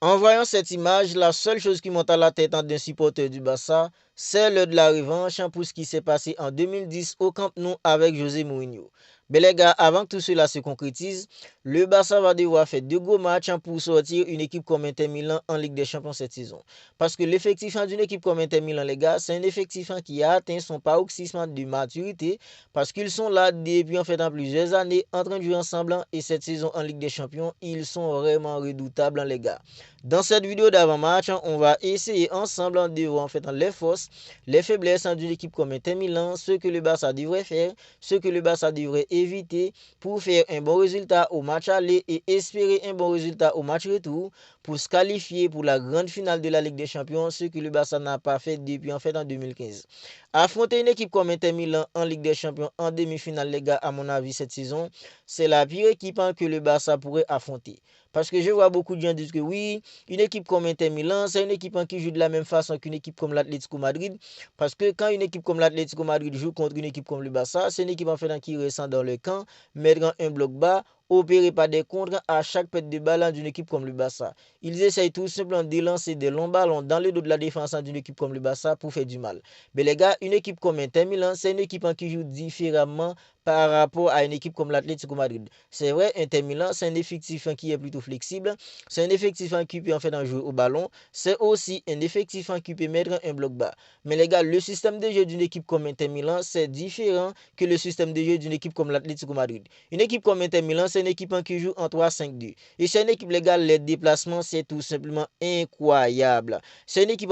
En voyant cette image, la seule chose qui monte à la tête d'un supporter du Barça, c'est l'heure de la revanche pour ce qui s'est passé en 2010 au Camp Nou avec José Mourinho. Mais les gars, avant que tout cela se concrétise, le Barça va devoir faire deux gros matchs pour sortir une équipe comme Inter Milan en Ligue des Champions cette saison. Parce que l'effectif d'une équipe comme Inter Milan, les gars, c'est un effectif qui a atteint son paroxysme de maturité parce qu'ils sont là depuis en plusieurs années en train de jouer ensemble et cette saison en Ligue des Champions, ils sont vraiment redoutables les gars. Dans cette vidéo d'avant-match, on va essayer ensemble de voir les forces, les faiblesses d'une équipe comme Inter Milan, ce que le Barça devrait faire, ce que le Barça devrait éviter pour faire un bon résultat au match aller et espérer un bon résultat au match retour pour se qualifier pour la grande finale de la Ligue des Champions, ce que le Barça n'a pas fait depuis en 2015. Affronter une équipe comme Inter Milan en Ligue des Champions en demi-finale, les gars, à mon avis, cette saison, c'est la pire équipe que le Barça pourrait affronter. Parce que je vois beaucoup de gens dire que oui, une équipe comme Inter Milan, c'est une équipe qui joue de la même façon qu'une équipe comme l'Atlético Madrid. Parce que quand une équipe comme l'Atlético Madrid joue contre une équipe comme le Barça, c'est une équipe qui ressent dans le camp, mettre un bloc bas, opérer par des contres à chaque perte de balle d'une équipe comme le Barça. Ils essayent tout simplement de lancer des longs ballons dans le dos de la défense d'une équipe comme le Barça pour faire du mal. Mais les gars, une équipe comme Inter Milan, c'est une équipe qui joue différemment par rapport à une équipe comme l'Atlético Madrid. C'est vrai, Inter Milan, c'est un effectif qui est plutôt flexible. C'est un effectif qui peut jouer au ballon. C'est aussi un effectif qui peut mettre un bloc bas. Mais les gars, le système de jeu d'une équipe comme Inter Milan, c'est différent que le système de jeu d'une équipe comme l'Atlético Madrid. Une équipe comme Inter Milan, c'est une équipe qui joue en 3-5-2. Et c'est une équipe, les gars, les déplacements, c'est tout simplement incroyable. C'est une équipe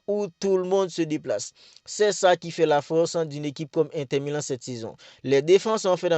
où tout le monde se déplace. C'est ça qui fait la force d'une équipe comme Inter Milan cette saison. Les défenses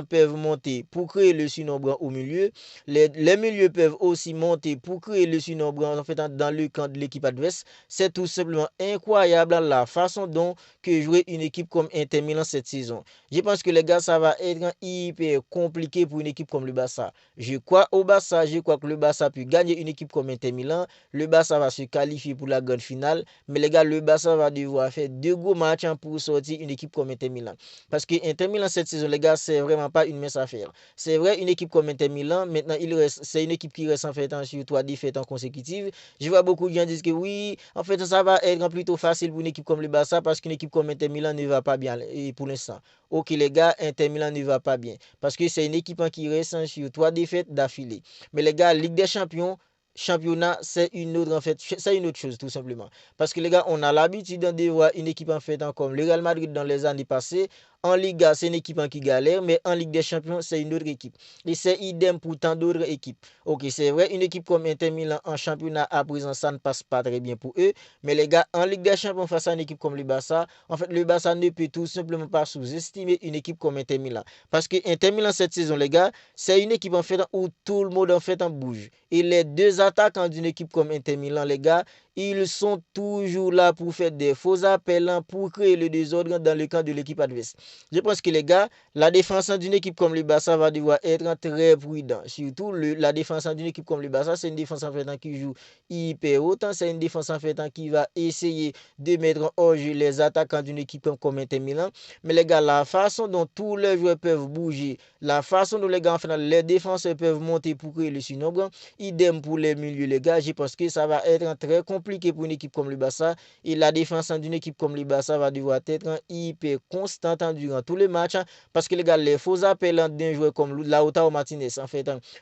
peuvent monter pour créer le surnombre au milieu. Les milieux peuvent aussi monter pour créer le surnombre dans le camp de l'équipe adverse. C'est tout simplement incroyable la façon dont que jouer une équipe comme Inter Milan cette saison. Je pense que les gars, ça va être hyper compliqué pour une équipe comme le Barça. Je crois au Barça, je crois que le Barça peut gagner une équipe comme Inter Milan. Le Barça va se qualifier pour la grande finale. Mais les gars, le Barça va devoir faire deux gros matchs pour sortir une équipe comme Inter Milan. Parce que Inter Milan cette saison, les gars, c'est vraiment pas une mince affaire. C'est vrai, une équipe comme Inter Milan, maintenant, c'est une équipe qui reste sur 3 défaites consécutives. Je vois beaucoup de gens dire que oui, ça va être plutôt facile pour une équipe comme le Barça parce qu'une équipe comme Inter Milan ne va pas bien pour l'instant. Ok, les gars, Inter Milan ne va pas bien parce que c'est une équipe qui reste sur 3 défaites d'affilée. Mais les gars, Ligue des Champions, championnat, c'est une autre c'est une autre chose tout simplement. Parce que les gars, on a l'habitude de voir une équipe comme le Real Madrid dans les années passées. En Liga, c'est une équipe qui galère, mais en Ligue des Champions, c'est une autre équipe. Et c'est idem pour tant d'autres équipes. Ok, c'est vrai, une équipe comme Inter Milan en championnat à présent, ça ne passe pas très bien pour eux. Mais les gars, en Ligue des Champions face à une équipe comme le Barça, le Barça ne peut tout simplement pas sous-estimer une équipe comme Inter Milan. Parce que Inter Milan cette saison, les gars, c'est une équipe où tout le monde en bouge. Et les deux attaquants d'une équipe comme Inter Milan, les gars, ils sont toujours là pour faire des faux appels, pour créer le désordre dans le camp de l'équipe adverse. Je pense que les gars, la défense d'une équipe comme le Barça va devoir être très prudent. Surtout la défense d'une équipe comme le Barça, c'est une défense qui joue hyper haut. C'est une défense qui va essayer de mettre hors jeu les attaquants d'une équipe comme Inter Milan. Mais les gars, la façon dont tous les joueurs peuvent bouger, la façon dont les gars, les défenseurs peuvent monter pour créer le surnombre, idem pour les milieux, les gars. Je pense que ça va être très compliqué pour une équipe comme le Barça. Et la défense d'une équipe comme le Barça va devoir être hyper constante durant tous les matchs. Parce que les gars, les faux appels d'un joueur comme Lautaro Martinez,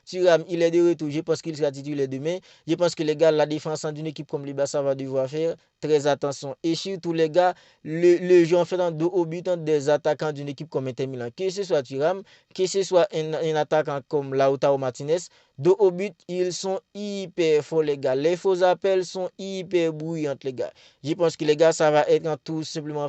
Thuram, il est de retour. Je pense qu'il sera titulaire demain. Je pense que les gars, la défense d'une équipe comme le Barça va devoir faire très attention. Et surtout, les gars, le jeu en dos au but des attaquants d'une équipe comme Inter Milan. Que ce soit Thuram, que ce soit un attaquant comme Lautaro Martinez, dos au but, ils sont hyper forts, les gars. Les faux appels sont hyper bruyants, les gars. Je pense que les gars, ça va être tout simplement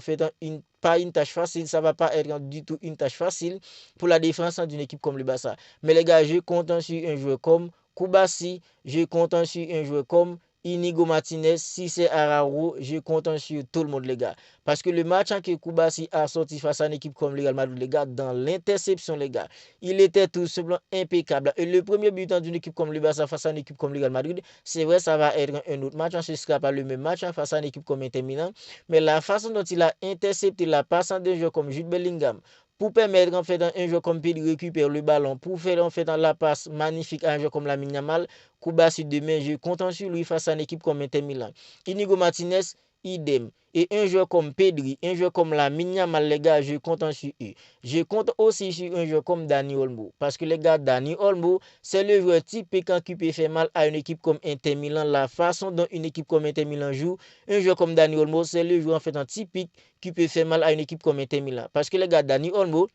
pas une tâche facile, ça va pas être du tout une tâche facile pour la défense d'une équipe comme le Barça. Mais les gars, je compte sur un joueur comme Koubassi, je compte sur un joueur comme Inigo Martinez, si c'est Araujo, je compte sur tout le monde, les gars. Parce que le match que Koubassi a sorti face à une équipe comme le Real Madrid, les gars, dans l'interception, les gars, il était tout simplement impeccable. Et le premier but d'une équipe comme le Barça face à une équipe comme le Real Madrid, c'est vrai, ça va être un autre match. Ce ne sera pas le même match face à une équipe comme Inter Milan. Mais la façon dont il a intercepté la passe de jeu comme Jude Bellingham, pour permettre en fait un joueur comme Pedri récupère le ballon, pour faire en fait la passe magnifique à un joueur comme Lamine Yamal. Koubassi demain, je compte sur lui face à une équipe comme Inter Milan. Inigo Martinez, idem. Et un joueur comme Pedri, un joueur comme Lamine Yamal, les gars, je compte sur eux. Je compte aussi sur un joueur comme Dani Olmo. Parce que les gars, Dani Olmo, c'est le joueur typique qui peut faire mal à une équipe comme Inter Milan. La façon dont une équipe comme Inter Milan joue, un joueur comme Dani Olmo, c'est le joueur en fait un typique qui peut faire mal à une équipe comme Inter Milan. Parce que les gars, Dani Olmo,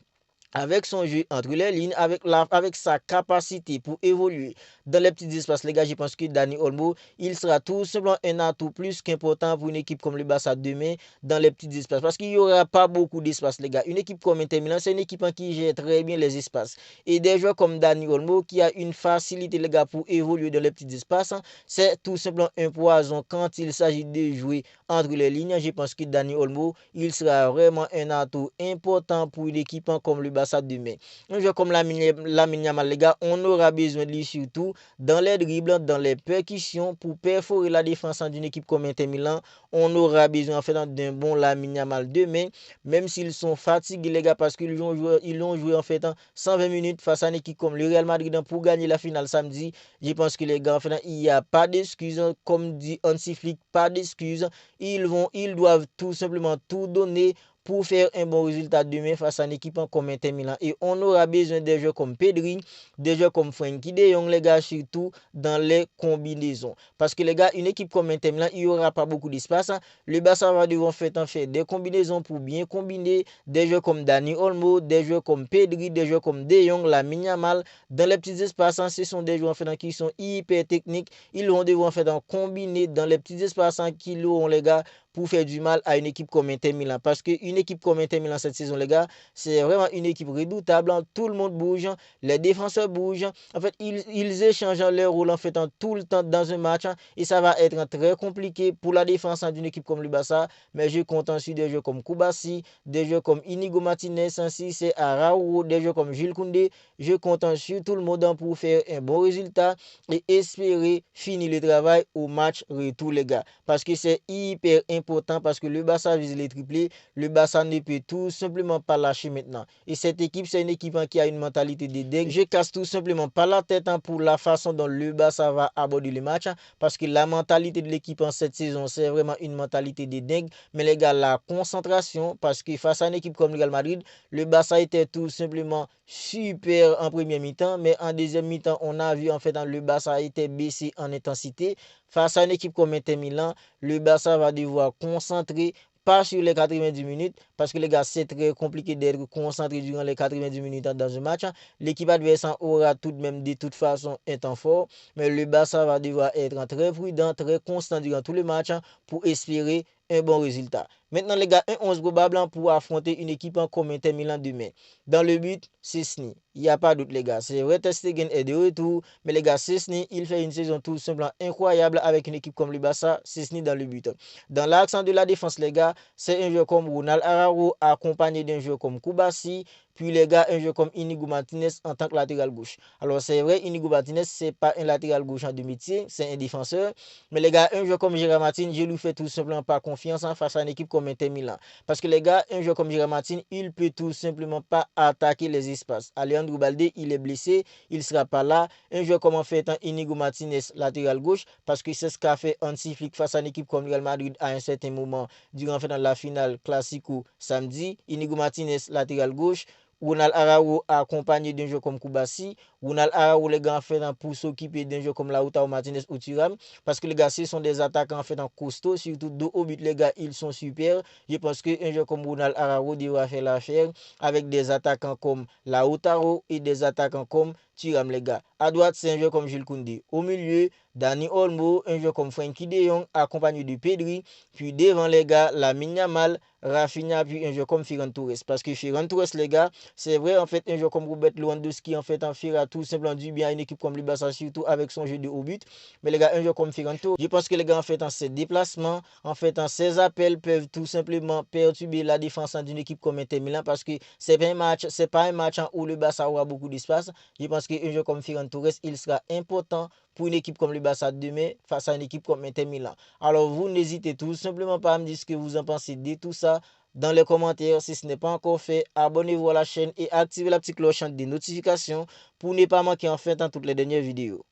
avec son jeu entre les lignes, avec sa capacité pour évoluer dans les petits espaces, les gars, je pense que Dani Olmo, il sera tout simplement un atout plus qu'important pour une équipe comme le Barça demain dans les petits espaces. Parce qu'il n'y aura pas beaucoup d'espace, les gars. Une équipe comme Inter Milan, c'est une équipe qui gère très bien les espaces. Et des joueurs comme Dani Olmo, qui a une facilité, les gars, pour évoluer dans les petits espaces, c'est tout simplement un poison quand il s'agit de jouer entre les lignes. Je pense que Dani Olmo, il sera vraiment un atout important pour une équipe comme le Barça demain. Un joueur comme Lamine Yamal, les gars, on aura besoin de lui surtout dans les dribbles, dans les percussions pour perforer la défense d'une équipe comme Inter Milan. On aura besoin en fait d'un bon Lamine Yamal demain, même s'ils sont fatigués, les gars, parce qu'ils ont joué en fait 120 minutes face à une équipe comme le Real Madrid pour gagner la finale samedi. Je pense que les gars, en fait, il n'y a pas d'excuses, comme dit Hansi Flick, pas d'excuses. Ils doivent tout simplement tout donner pour faire un bon résultat demain face à une équipe comme Inter Milan. Et on aura besoin des joueurs comme Pedri, des joueurs comme Frenkie de Jong, les gars, surtout dans les combinaisons. Parce que les gars, une équipe comme Inter Milan, il n'y aura pas beaucoup d'espace. Le Barça va devoir faire des combinaisons pour bien combiner des joueurs comme Dani Olmo, des joueurs comme Pedri, des joueurs comme De Jong, Lamine Yamal. Dans les petits espaces, ce sont des joueurs qui sont hyper techniques. Ils vont devoir combiner dans les petits espaces qu'ils auront, les gars, pour faire du mal à une équipe comme Inter Milan. Parce qu'une équipe comme Inter Milan cette saison, les gars, c'est vraiment une équipe redoutable. Tout le monde bouge, les défenseurs bougent. En fait, ils échangent leur rôle en fait tout le temps dans un match. Et ça va être très compliqué pour la défense d'une équipe comme le Barça. Mais je compte sur des joueurs comme Koubassi, des joueurs comme Inigo Martinez, ainsi c'est Araújo, des joueurs comme Jules Koundé. Je compte sur tout le monde pour faire un bon résultat et espérer finir le travail au match retour, les gars. Parce que c'est hyper important, parce que le Barça vise les triplés. Le Barça ne peut tout simplement pas lâcher maintenant. Et cette équipe, c'est une équipe qui a une mentalité de dingue. Je casse tout simplement pas la tête pour la façon dont le Barça va aborder le match, parce que la mentalité de l'équipe en cette saison, c'est vraiment une mentalité de dingue. Mais les gars, la concentration, parce que face à une équipe comme le Real Madrid, le Barça était tout simplement super en première mi-temps, mais en deuxième mi-temps, on a vu en fait le Barça a été baissé en intensité. Face à une équipe comme Inter Milan, le Barça va devoir concentrer, pas sur les 90 minutes, parce que les gars, c'est très compliqué d'être concentré durant les 90 minutes dans un match. L'équipe adverse aura tout de même de toute façon un temps fort, mais le Barça va devoir être très prudent, très constant durant tout le match pour espérer un bon résultat. Maintenant, les gars, un 11 probable pour affronter une équipe comme Inter Milan demain. Dans le but, Szczęsny. Il n'y a pas d'autre, les gars. C'est vrai, Ter Stegen est de retour, mais les gars, Szczęsny, il fait une saison tout simplement incroyable avec une équipe comme le Barça. Szczęsny dans le but. Dans l'accent de la défense, les gars, c'est un joueur comme Ronald Araújo accompagné d'un joueur comme Koubassi. Puis les gars, un joueur comme Inigo Martinez en tant que latéral gauche. Alors c'est vrai, Inigo Martinez, c'est pas un latéral gauche de métier, c'est un défenseur. Mais les gars, un joueur comme Gérard Martin, je lui fais tout simplement pas confiance face à une équipe comme Inter Milan. Parce que les gars, un joueur comme Gérard Martin, il peut tout simplement pas attaquer les espaces. Alejandro Balde, il est blessé, il ne sera pas là. Un joueur comme en fait Inigo Martinez, latéral gauche, parce que c'est ce qu'a fait Hansi Flick face à une équipe comme Real Madrid à un certain moment durant en fait, la finale Classico samedi. Inigo Martinez, latéral gauche. Ronald Araújo accompagné d'un joueur comme Koubassi. Ronald Araújo, les gars, en fait, pour s'occuper d'un joueur comme Lautaro Martinez ou Thuram. Parce que les gars, ce sont des attaquants en fait en costaud, surtout dos au but, les gars, ils sont super. Je pense qu'un joueur comme Ronald Araújo devra faire l'affaire avec des attaquants comme Lautaro et des attaquants comme Thuram, les gars. À droite, c'est un joueur comme Jules Koundé. Au milieu, Dani Olmo, un joueur comme Frenkie de Jong, accompagné de Pedri. Puis devant, les gars, Lamine Yamal, Rafinha, puis un joueur comme Ferran Torres. Parce que Ferran Torres, les gars, c'est vrai, en fait, un joueur comme Robert Lewandowski, en fait, en fera tout simplement du bien à une équipe comme le Barça, surtout avec son jeu de haut but. Mais les gars, un joueur comme Ferran Torres, je pense que les gars, en fait, en ses déplacements, en fait, en ses appels, peuvent tout simplement perturber la défense d'une équipe comme Inter Milan, parce que c'est pas un match où le Barça aura beaucoup d'espace. Je pense qu'un joueur comme Ferran Torres, il sera important pour une équipe comme le Barça demain face à une équipe comme Inter Milan. Alors vous n'hésitez tout simplement pas à me dire ce que vous en pensez de tout ça dans les commentaires. Si ce n'est pas encore fait, abonnez-vous à la chaîne et activez la petite cloche des notifications pour ne pas manquer enfin dans toutes les dernières vidéos.